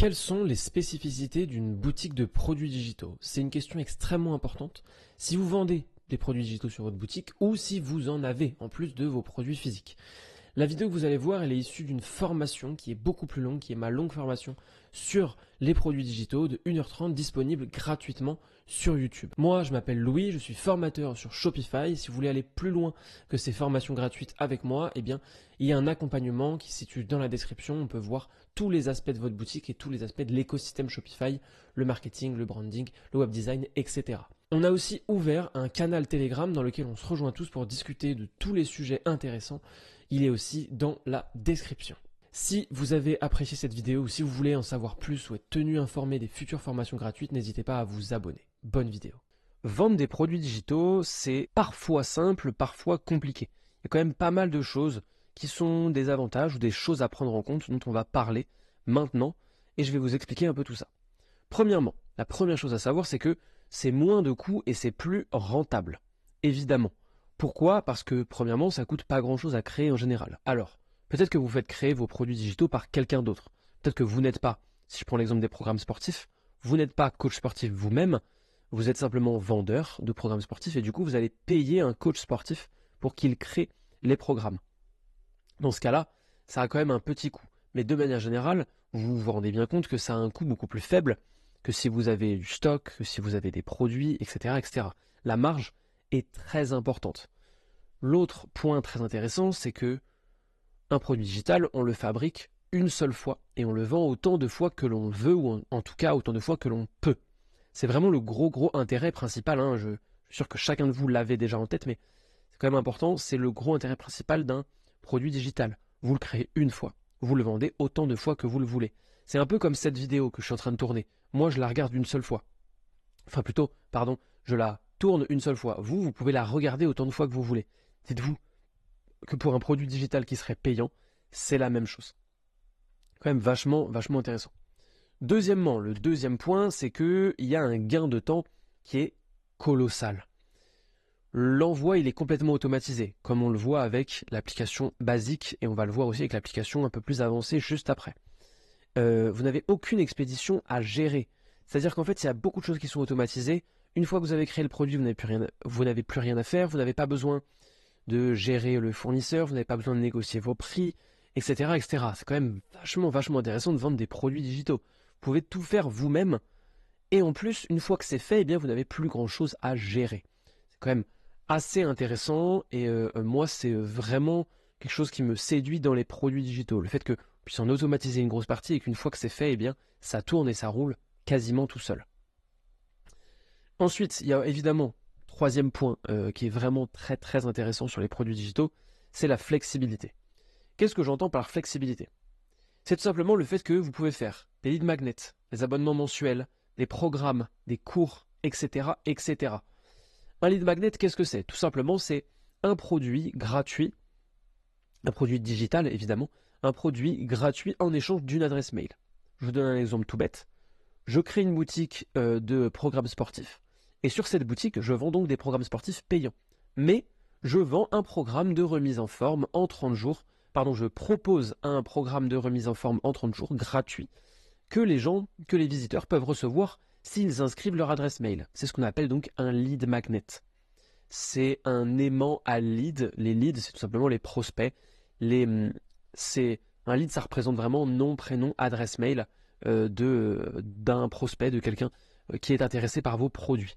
Quelles sont les spécificités d'une boutique de produits digitaux? C'est une question extrêmement importante. Si vous vendez des produits digitaux sur votre boutique ou si vous en avez en plus de vos produits physiques. La vidéo que vous allez voir, elle est issue d'une formation qui est beaucoup plus longue, qui est ma longue formation sur les produits digitaux de 1h30 disponible gratuitement sur YouTube. Moi, je m'appelle Louis, je suis formateur sur Shopify. Si vous voulez aller plus loin que ces formations gratuites avec moi, eh bien, il y a un accompagnement qui se situe dans la description. On peut voir tous les aspects de votre boutique et tous les aspects de l'écosystème Shopify, le marketing, le branding, le web design, etc. On a aussi ouvert un canal Telegram dans lequel on se rejoint tous pour discuter de tous les sujets intéressants. Il est aussi dans la description. Si vous avez apprécié cette vidéo ou si vous voulez en savoir plus ou être tenu informé des futures formations gratuites, n'hésitez pas à vous abonner. Bonne vidéo. Vendre des produits digitaux, c'est parfois simple, parfois compliqué. Il y a quand même pas mal de choses qui sont des avantages ou des choses à prendre en compte dont on va parler maintenant et je vais vous expliquer un peu tout ça. Premièrement, la première chose à savoir, c'est que c'est moins de coûts et c'est plus rentable, évidemment. Pourquoi? Parce que premièrement, ça coûte pas grand-chose à créer en général. Alors, peut-être que vous faites créer vos produits digitaux par quelqu'un d'autre. Peut-être que vous n'êtes pas, si je prends l'exemple des programmes sportifs, vous n'êtes pas coach sportif vous-même, vous êtes simplement vendeur de programmes sportifs et du coup, vous allez payer un coach sportif pour qu'il crée les programmes. Dans ce cas-là, ça a quand même un petit coût. Mais de manière générale, vous vous rendez bien compte que ça a un coût beaucoup plus faible que si vous avez du stock, que si vous avez des produits, etc., etc. La marge est très importante. L'autre point très intéressant, c'est que un produit digital, on le fabrique une seule fois et on le vend autant de fois que l'on veut ou en tout cas autant de fois que l'on peut. C'est vraiment le gros intérêt principal. Je suis sûr que chacun de vous l'avait déjà en tête, mais c'est quand même important. C'est le gros intérêt principal d'un produit digital. Vous le créez une fois. Vous le vendez autant de fois que vous le voulez. C'est un peu comme cette vidéo que je suis en train de tourner. Moi, je la regarde une seule fois. Enfin plutôt, pardon, je la tourne une seule fois. Vous pouvez la regarder autant de fois que vous voulez. Dites-vous que pour un produit digital qui serait payant, c'est la même chose. Quand même vachement intéressant. Deuxièmement, le deuxième point, c'est qu'il y a un gain de temps qui est colossal. L'envoi, il est complètement automatisé, comme on le voit avec l'application basique, et on va le voir aussi avec l'application un peu plus avancée juste après. Vous n'avez aucune expédition à gérer. C'est-à-dire qu'en fait, il y a beaucoup de choses qui sont automatisées. Une fois que vous avez créé le produit, vous n'avez plus rien à faire. Vous n'avez pas besoin de gérer le fournisseur, vous n'avez pas besoin de négocier vos prix, etc., etc. C'est quand même vachement intéressant de vendre des produits digitaux. Vous pouvez tout faire vous-même. Et en plus, une fois que c'est fait, eh bien, vous n'avez plus grand-chose à gérer. C'est quand même assez intéressant et moi, c'est vraiment quelque chose qui me séduit dans les produits digitaux. Le fait que puisse en automatiser une grosse partie et qu'une fois que c'est fait, eh bien, ça tourne et ça roule quasiment tout seul. Ensuite, il y a évidemment, troisième point qui est vraiment très intéressant sur les produits digitaux, c'est la flexibilité. Qu'est-ce que j'entends par flexibilité? C'est tout simplement le fait que vous pouvez faire des lead magnets, des abonnements mensuels, des programmes, des cours, etc., etc. Un lead magnet, qu'est-ce que c'est? Tout simplement, c'est un produit gratuit, un produit digital évidemment, un produit gratuit en échange d'une adresse mail. Je vous donne un exemple tout bête. Je crée une boutique de programmes sportifs. Et sur cette boutique, je vends donc des programmes sportifs payants. Mais je vends un programme de remise en forme en 30 jours. Pardon, je propose un programme de remise en forme en 30 jours gratuit que les visiteurs peuvent recevoir s'ils inscrivent leur adresse mail. C'est ce qu'on appelle donc un lead magnet. C'est un aimant à lead. Les leads, c'est tout simplement les prospects. Un lead, ça représente vraiment nom, prénom, adresse mail d'un prospect, de quelqu'un qui est intéressé par vos produits.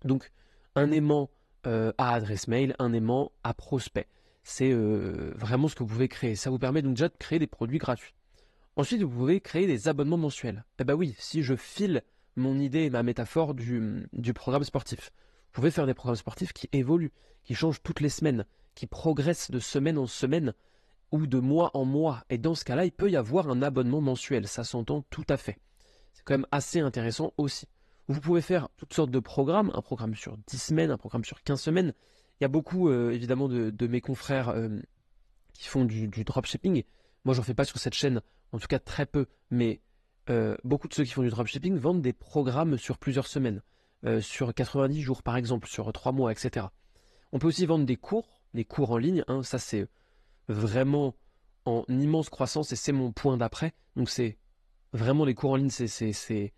Donc, un aimant à adresse mail, un aimant à prospect. C'est vraiment ce que vous pouvez créer. Ça vous permet donc déjà de créer des produits gratuits. Ensuite, vous pouvez créer des abonnements mensuels. Eh bien oui, si je file mon idée et ma métaphore du programme sportif, vous pouvez faire des programmes sportifs qui évoluent, qui changent toutes les semaines, qui progressent de semaine en semaine ou de mois en mois. Et dans ce cas-là, il peut y avoir un abonnement mensuel. Ça s'entend tout à fait. C'est quand même assez intéressant aussi. Vous pouvez faire toutes sortes de programmes, un programme sur 10 semaines, un programme sur 15 semaines. Il y a beaucoup, évidemment, de mes confrères qui font du dropshipping. Moi, j'en fais pas sur cette chaîne, en tout cas très peu, mais beaucoup de ceux qui font du dropshipping vendent des programmes sur plusieurs semaines, sur 90 jours par exemple, sur 3 mois, etc. On peut aussi vendre des cours en ligne, ça c'est vraiment en immense croissance et c'est mon point d'après. Donc c'est Vraiment, les cours en ligne, c'est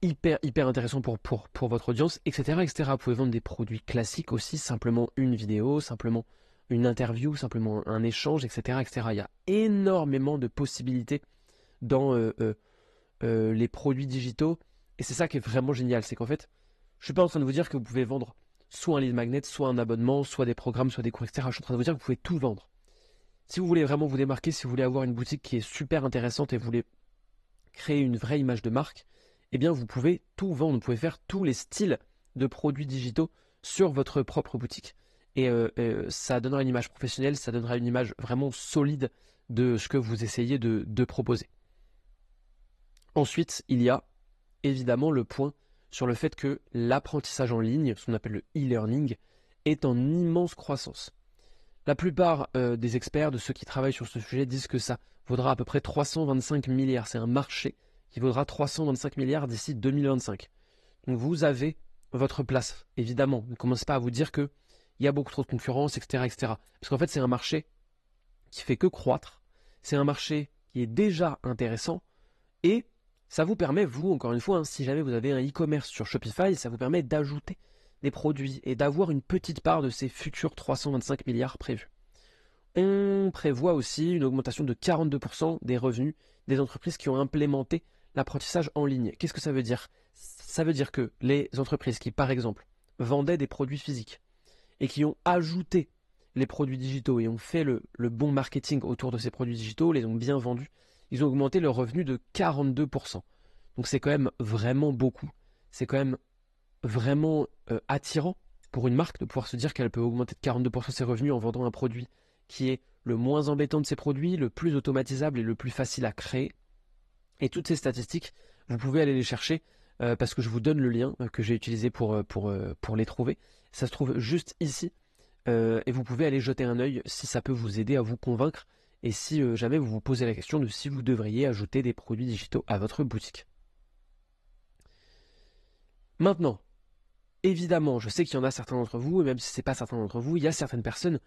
hyper intéressant pour votre audience, etc., etc. Vous pouvez vendre des produits classiques aussi, simplement une vidéo, simplement une interview, simplement un échange, etc., etc. Il y a énormément de possibilités dans les produits digitaux. Et c'est ça qui est vraiment génial. C'est qu'en fait, je ne suis pas en train de vous dire que vous pouvez vendre soit un lead magnet, soit un abonnement, soit des programmes, soit des cours, etc. Je suis en train de vous dire que vous pouvez tout vendre. Si vous voulez vraiment vous démarquer, si vous voulez avoir une boutique qui est super intéressante et vous voulez créer une vraie image de marque, eh bien vous pouvez tout vendre. Vous pouvez faire tous les styles de produits digitaux sur votre propre boutique. Et ça donnera une image professionnelle, ça donnera une image vraiment solide de ce que vous essayez de proposer. Ensuite, il y a évidemment le point sur le fait que l'apprentissage en ligne, ce qu'on appelle le e-learning, est en immense croissance. La plupart des experts, de ceux qui travaillent sur ce sujet, disent que ça vaudra à peu près 325 milliards. C'est un marché qui vaudra 325 milliards d'ici 2025. Donc vous avez votre place, évidemment. Ne commencez pas à vous dire qu'il y a beaucoup trop de concurrence, etc., etc. Parce qu'en fait, c'est un marché qui fait que croître. C'est un marché qui est déjà intéressant et ça vous permet, vous, encore une fois, hein, si jamais vous avez un e-commerce sur Shopify, ça vous permet d'ajouter des produits et d'avoir une petite part de ces futurs 325 milliards prévus. On prévoit aussi une augmentation de 42% des revenus des entreprises qui ont implémenté l'apprentissage en ligne. Qu'est-ce que ça veut dire? Ça veut dire que les entreprises qui, par exemple, vendaient des produits physiques et qui ont ajouté les produits digitaux et ont fait le bon marketing autour de ces produits digitaux, les ont bien vendus, ils ont augmenté leur revenu de 42%. Donc c'est quand même vraiment beaucoup. C'est quand même vraiment attirant pour une marque de pouvoir se dire qu'elle peut augmenter de 42% ses revenus en vendant un produit qui est le moins embêtant de ses produits, le plus automatisable et le plus facile à créer. Et toutes ces statistiques, vous pouvez aller les chercher parce que je vous donne le lien que j'ai utilisé pour les trouver. Ça se trouve juste ici et vous pouvez aller jeter un œil si ça peut vous aider à vous convaincre et si jamais vous vous posez la question de si vous devriez ajouter des produits digitaux à votre boutique. Maintenant, évidemment, je sais qu'il y en a certains d'entre vous, et même si ce n'est pas certains d'entre vous, il y a certaines personnes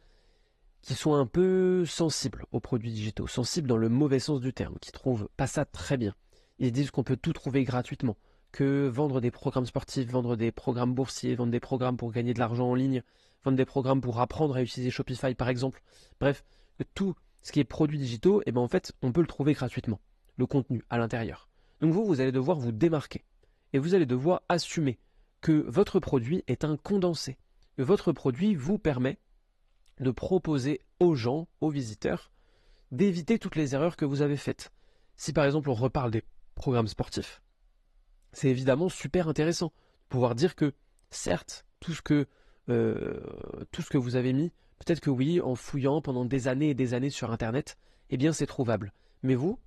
qui sont un peu sensibles aux produits digitaux, sensibles dans le mauvais sens du terme, qui trouvent pas ça très bien. Ils disent qu'on peut tout trouver gratuitement, que vendre des programmes sportifs, vendre des programmes boursiers, vendre des programmes pour gagner de l'argent en ligne, vendre des programmes pour apprendre à utiliser Shopify par exemple, bref, que tout ce qui est produits digitaux, en fait, on peut le trouver gratuitement, le contenu à l'intérieur. Donc vous allez devoir vous démarquer et vous allez devoir assumer que votre produit est un condensé, que votre produit vous permet de proposer aux gens, aux visiteurs, d'éviter toutes les erreurs que vous avez faites. Si par exemple on reparle des programmes sportifs, c'est évidemment super intéressant de pouvoir dire que certes, tout ce que vous avez mis, peut-être que oui, en fouillant pendant des années et des années sur Internet, eh bien c'est trouvable. Mais vous,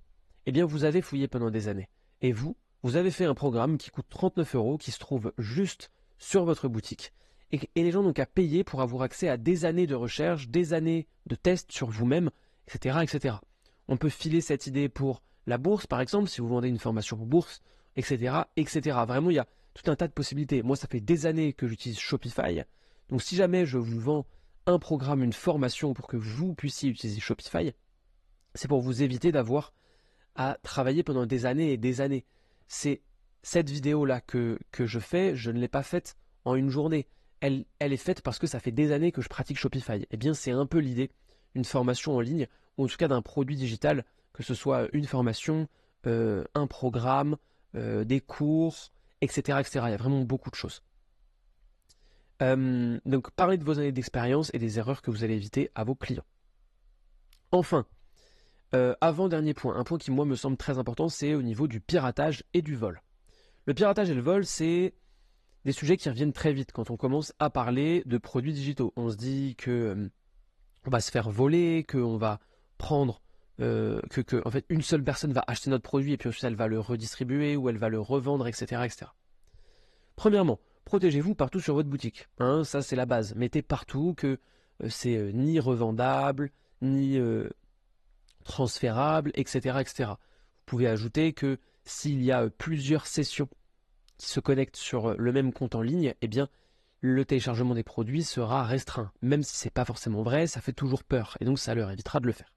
eh bien vous avez fouillé pendant des années. Et vous avez fait un programme qui coûte 39 €, qui se trouve juste sur votre boutique. Et les gens n'ont qu'à payer pour avoir accès à des années de recherche, des années de tests sur vous-même, etc., etc. On peut filer cette idée pour la bourse, par exemple, si vous vendez une formation pour bourse, etc., etc. Vraiment, il y a tout un tas de possibilités. Moi, ça fait des années que j'utilise Shopify. Donc, si jamais je vous vends un programme, une formation pour que vous puissiez utiliser Shopify, c'est pour vous éviter d'avoir à travailler pendant des années et des années. C'est cette vidéo-là que je fais, je ne l'ai pas faite en une journée. Elle est faite parce que ça fait des années que je pratique Shopify. Eh bien, c'est un peu l'idée d'une formation en ligne, ou en tout cas d'un produit digital, que ce soit une formation, un programme, des cours, etc., etc. Il y a vraiment beaucoup de choses. Donc, parlez de vos années d'expérience et des erreurs que vous allez éviter à vos clients. Enfin, avant-dernier point, un point qui moi me semble très important, c'est au niveau du piratage et du vol. Le piratage et le vol, c'est des sujets qui reviennent très vite quand on commence à parler de produits digitaux. On se dit que on va se faire voler, qu'on va prendre, en fait une seule personne va acheter notre produit et puis ensuite elle va le redistribuer ou elle va le revendre, etc., etc. Premièrement, protégez-vous partout sur votre boutique. Hein, ça c'est la base. Mettez partout que c'est ni revendable, ni transférable, etc., etc. Vous pouvez ajouter que s'il y a plusieurs sessions qui se connectent sur le même compte en ligne, eh bien, le téléchargement des produits sera restreint. Même si ce n'est pas forcément vrai, ça fait toujours peur. Et donc, ça leur évitera de le faire.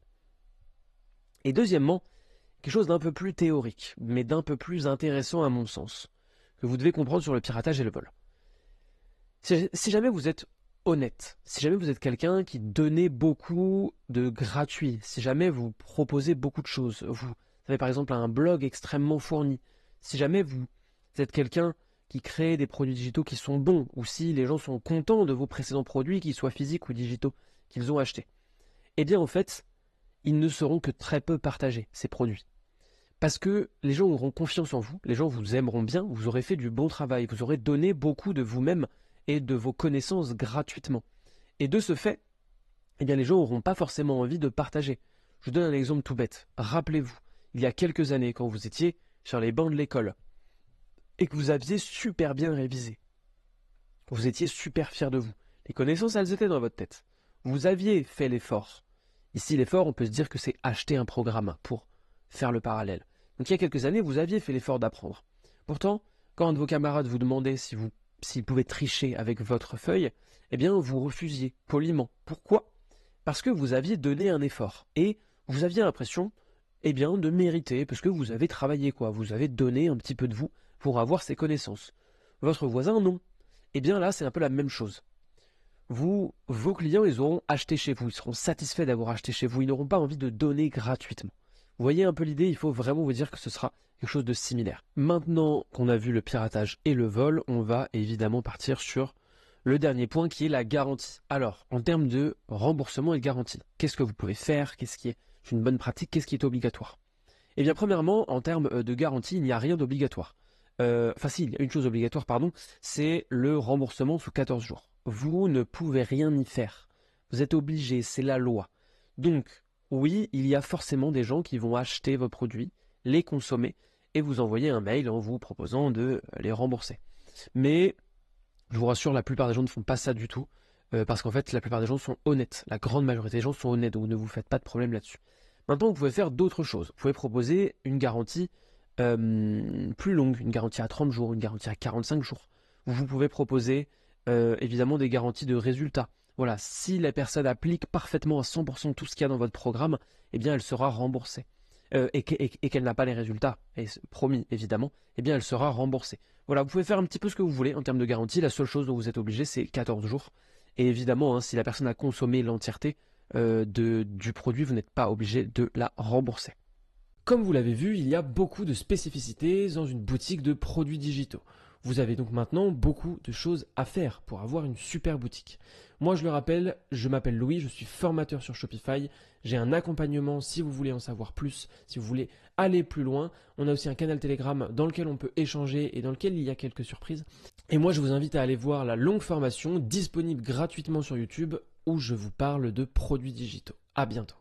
Et deuxièmement, quelque chose d'un peu plus théorique, mais d'un peu plus intéressant à mon sens, que vous devez comprendre sur le piratage et le vol. Si jamais vous êtes honnête, si jamais vous êtes quelqu'un qui donnait beaucoup de gratuit, si jamais vous proposez beaucoup de choses, vous avez par exemple un blog extrêmement fourni, si jamais vous êtes quelqu'un qui crée des produits digitaux qui sont bons, ou si les gens sont contents de vos précédents produits, qu'ils soient physiques ou digitaux, qu'ils ont achetés, eh bien en fait, ils ne seront que très peu partagés, ces produits. Parce que les gens auront confiance en vous, les gens vous aimeront bien, vous aurez fait du bon travail, vous aurez donné beaucoup de vous-même et de vos connaissances gratuitement. Et de ce fait, eh bien les gens n'auront pas forcément envie de partager. Je vous donne un exemple tout bête. Rappelez-vous, il y a quelques années, quand vous étiez sur les bancs de l'école et que vous aviez super bien révisé, vous étiez super fier de vous. Les connaissances, elles étaient dans votre tête. Vous aviez fait l'effort. Ici, l'effort, on peut se dire que c'est acheter un programme pour faire le parallèle. Donc il y a quelques années, vous aviez fait l'effort d'apprendre. Pourtant, quand un de vos camarades vous demandait s'il pouvait tricher avec votre feuille, eh bien vous refusiez poliment. Pourquoi? Parce que vous aviez donné un effort et vous aviez l'impression, eh bien, de mériter parce que vous avez travaillé quoi, vous avez donné un petit peu de vous pour avoir ces connaissances. Votre voisin non. Eh bien là, c'est un peu la même chose. Vos clients, ils auront acheté chez vous, ils seront satisfaits d'avoir acheté chez vous, ils n'auront pas envie de donner gratuitement. Vous voyez un peu l'idée, il faut vraiment vous dire que ce sera quelque chose de similaire. Maintenant qu'on a vu le piratage et le vol, on va évidemment partir sur le dernier point qui est la garantie. Alors, en termes de remboursement et de garantie, qu'est-ce que vous pouvez faire? Qu'est-ce qui est une bonne pratique? Qu'est-ce qui est obligatoire? Eh bien, premièrement, en termes de garantie, il n'y a rien d'obligatoire. Enfin si, il y a une chose obligatoire, pardon, c'est le remboursement sous 14 jours. Vous ne pouvez rien y faire. Vous êtes obligé, c'est la loi. Donc, oui, il y a forcément des gens qui vont acheter vos produits, les consommer et vous envoyer un mail en vous proposant de les rembourser. Mais, je vous rassure, la plupart des gens ne font pas ça du tout, parce qu'en fait, la plupart des gens sont honnêtes. La grande majorité des gens sont honnêtes, donc ne vous faites pas de problème là-dessus. Maintenant, vous pouvez faire d'autres choses. Vous pouvez proposer une garantie plus longue, une garantie à 30 jours, une garantie à 45 jours. Vous pouvez proposer évidemment des garanties de résultats. Voilà, si la personne applique parfaitement à 100% tout ce qu'il y a dans votre programme, eh bien elle sera remboursée. Et qu'elle n'a pas les résultats, et promis évidemment, eh bien elle sera remboursée. Voilà, vous pouvez faire un petit peu ce que vous voulez en termes de garantie. La seule chose dont vous êtes obligé, c'est 14 jours. Et évidemment, hein, si la personne a consommé l'entièreté du produit, vous n'êtes pas obligé de la rembourser. Comme vous l'avez vu, il y a beaucoup de spécificités dans une boutique de produits digitaux. Vous avez donc maintenant beaucoup de choses à faire pour avoir une super boutique. Moi, je le rappelle, je m'appelle Louis, je suis formateur sur Shopify. J'ai un accompagnement si vous voulez en savoir plus, si vous voulez aller plus loin. On a aussi un canal Telegram dans lequel on peut échanger et dans lequel il y a quelques surprises. Et moi, je vous invite à aller voir la longue formation disponible gratuitement sur YouTube où je vous parle de produits digitaux. À bientôt.